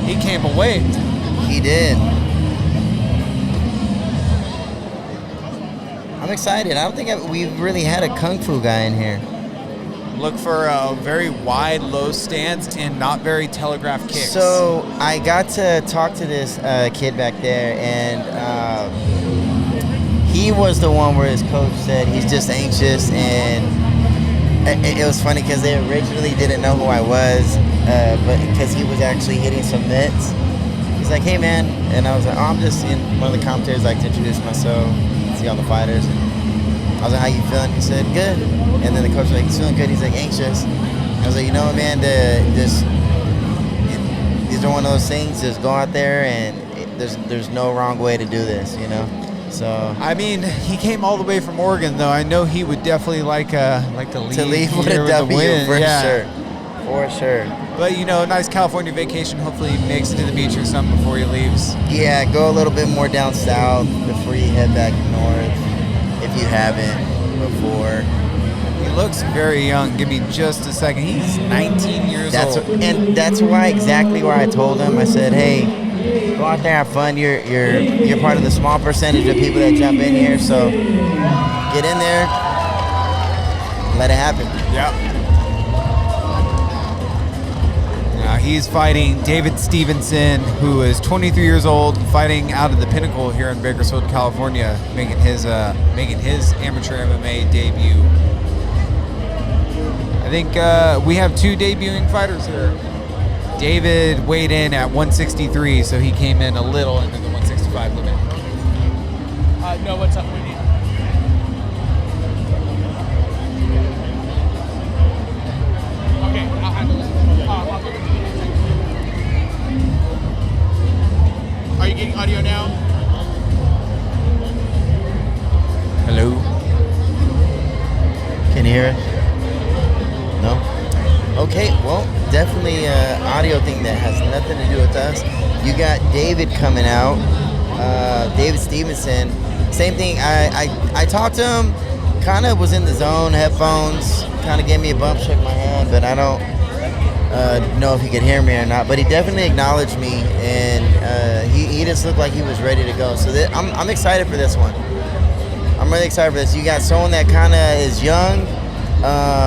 He came away. He did. I'm excited. I don't think we've really had a Kung Fu guy in here. Look for a very wide, low stance and not very telegraphed kicks. So I got to talk to this kid back there, and he was the one where his coach said he's just anxious, and it was funny because they originally didn't know who I was, but because he was actually hitting some mitts. He's like, "Hey, man," and I was like, "Oh, I'm just in one of the commentators, like to introduce myself, see all the fighters." And I was like, "How you feeling?" He said, "Good." And then the coach was like, "He's feeling good." He's like, "Anxious." I was like, "You know what, man? These are one of those things. Just go out there, and there's no wrong way to do this, you know." So I mean, he came all the way from Oregon, though. I know he would definitely like to leave with here a with a W win. for Yeah. sure, for sure. But you know, nice California vacation. Hopefully, he makes it to the beach or something before he leaves. Yeah, go a little bit more down south before you head back north, if you haven't before. He looks very young. Give me just a second. He's 19 years old. And that's exactly why I told him. I said, "Hey, go out there, have fun. You're part of the small percentage of people that jump in here. So get in there, let it happen." Yep. He's fighting David Stevenson, who is 23 years old, fighting out of the Pinnacle here in Bakersfield, California, making his amateur MMA debut. I think we have two debuting fighters here. David weighed in at 163, so he came in a little into the 165 limit. No, what's up? We need. Okay, I'll handle it. I'll give it to you. Are you getting audio now? Hello. Can you hear it? No? Okay, well, definitely an audio thing that has nothing to do with us. You got David coming out, David Stevenson. Same thing, I talked to him, kind of was in the zone, headphones, kind of gave me a bump, shook my hand, but I don't know if he could hear me or not. But he definitely acknowledged me, and he just looked like he was ready to go. So I'm excited for this one. I'm really excited for this. You got someone that kind of is young.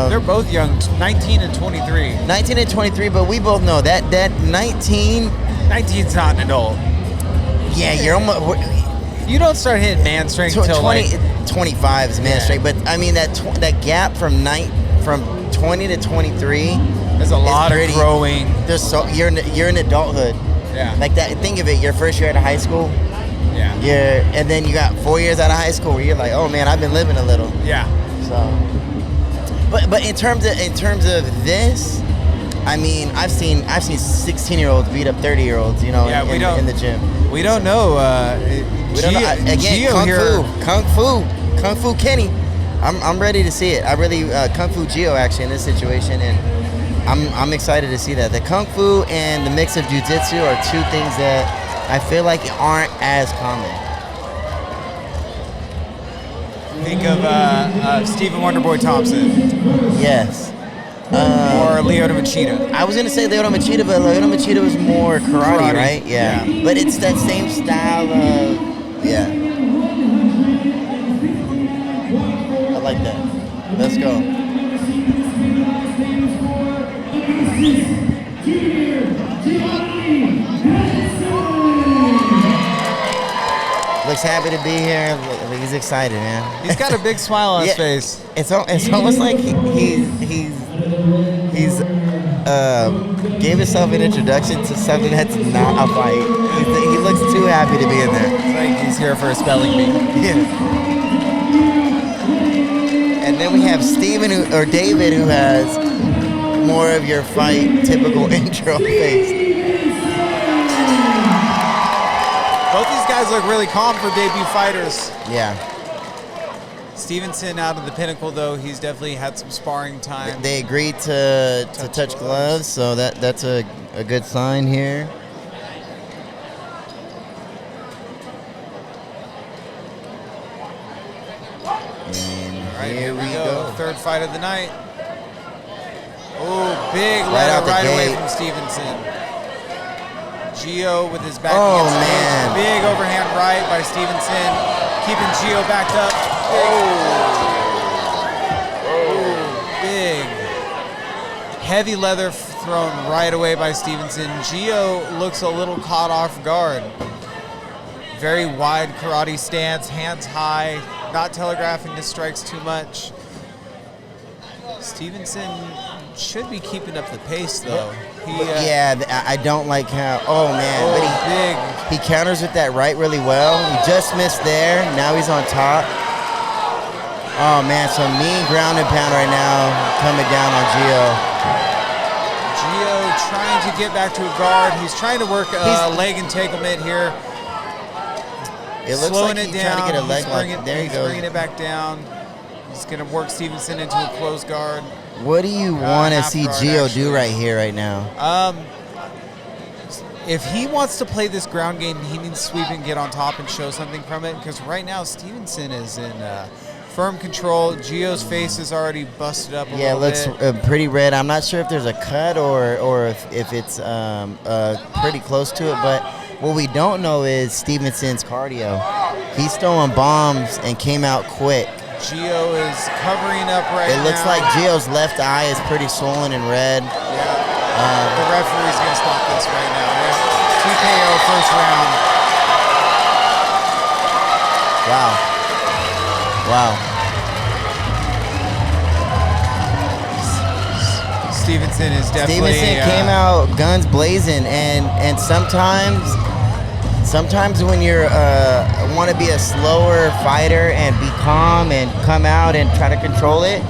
They're both young, 19 and 23. 19 and 23, but we both know that 19's not an adult. Yeah, you're almost. You don't start hitting man strength until 25 is man strength, but I mean that gap from 20 to 23. There's a lot of growing. You're in adulthood. Yeah. Like that. Think of it. Your first year out of high school. Yeah. And then you got 4 years out of high school where you're like, oh man, I've been living a little. Yeah. So. But in terms of this, I mean, I've seen 16-year-olds beat up 30-year-olds, you know, in the gym. We don't know. We don't know. Again, Kung Fu Kenny. I'm ready to see it. I really Kung Fu Gio actually in this situation, and I'm excited to see that. The Kung Fu and the mix of Jiu-Jitsu are two things that I feel like aren't as common. Think of Stephen Wonderboy Thompson. Yes. Or Lyoto Machida. I was going to say Lyoto Machida, but Lyoto Machida was more karate, right? Yeah. But it's that same style of, yeah. I like that. Let's go. Looks happy to be here. He's excited, man. He's got a big smile on his face. It's almost like he's gave himself an introduction to something that's not a fight. He looks too happy to be in there. It's like he's here for a spelling bee. Yeah. And then we have David, who has more of your fight typical intro face. Both these guys look really calm for debut fighters. Yeah. Stevenson out of the Pinnacle, though, he's definitely had some sparring time. They agreed to touch gloves, so that's a good sign here. And All right, here we go. Third fight of the night. Oh, big Right out right the away gate. from Stevenson. Gio with his back Oh, against the cage. man. Big overhand right by Stevenson, keeping Gio backed up. Big. Heavy leather thrown right away by Stevenson. Gio looks a little caught off guard. Very wide karate stance, hands high, not telegraphing his strikes too much. Stevenson should be keeping up the pace, though. I don't like how. Oh man, Oh, but big. he counters with that right really well. He just missed there. Now he's on top. Oh man, so mean ground and pound right now coming down on Gio. Gio trying to get back to a guard. He's trying to work a leg entanglement here. It looks Slowing like it he's down. trying to get a leg He's lock. bringing- There he he's goes. bringing it back down. He's going to work Stevenson into a closed guard. What do you want to half see guard, Gio actually. do right here, right now? If he wants to play this ground game, he needs to sweep and get on top and show something from it. Because right now, Stevenson is in firm control. Gio's face is already busted up a Yeah, it little looks bit. pretty red. I'm not sure if there's a cut or if it's pretty close to it. But what we don't know is Stevenson's cardio. He's throwing bombs and came out quick. Gio is covering up right now. It looks like Gio's left eye is pretty swollen and red. The referee's going to stop this right now. TKO first round. Wow. Stevenson is definitely... Stevenson came out guns blazing, and sometimes when you're want to be a slower fighter and be calm and come out and try to control it,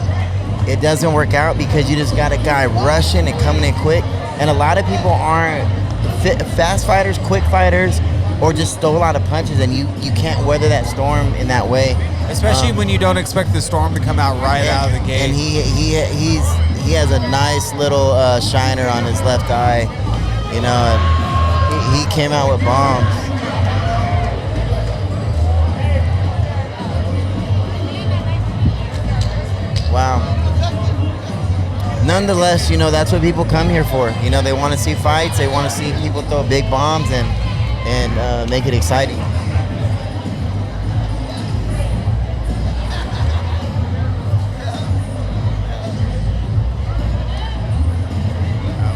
it doesn't work out because you just got a guy rushing and coming in quick. And a lot of people aren't fast fighters, quick fighters, or just throw a lot of punches, and you can't weather that storm in that way. Especially when you don't expect the storm to come out right out of the gate. And he has a nice little shiner on his left eye, you know. And he came out with bombs. Wow. Nonetheless, you know, that's what people come here for. You know, they want to see fights. They want to see people throw big bombs and make it exciting.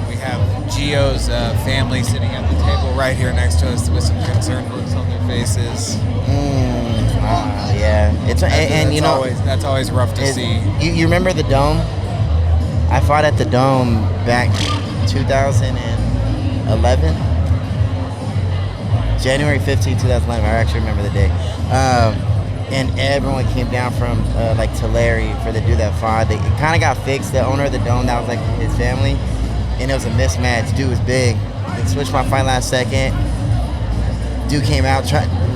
We have Gio's family sitting at the table right here next to us with some concerned looks on their faces. Yeah. And you know, that's always rough to see. You remember the Dome? I fought at the Dome back 2011. January 15, 2011. I actually remember the day. And everyone came down from like Tulare for to do that fight. It kind of got fixed. The owner of the Dome, that was like his family, and it was a mismatch. Dude was big. They switched my fight last second. Dude came out,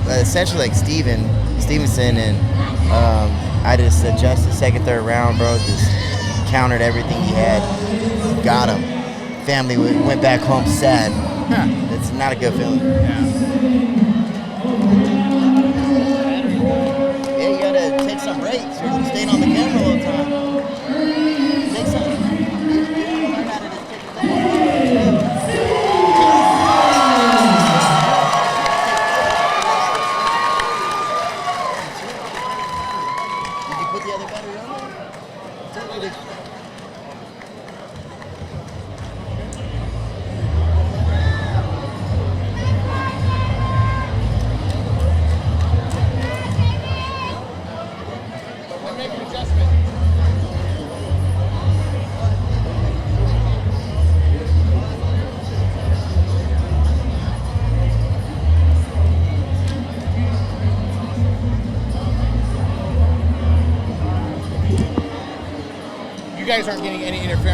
essentially like Stevenson, and I just adjusted second, third round, bro. Just countered everything he had. Got him. Family went back home sad. It's not a good feeling. Yeah, you gotta take some breaks. You're staying on the camera all the time. Take some. Did you put the other battery on there? Make an adjustment. You guys aren't getting any interference.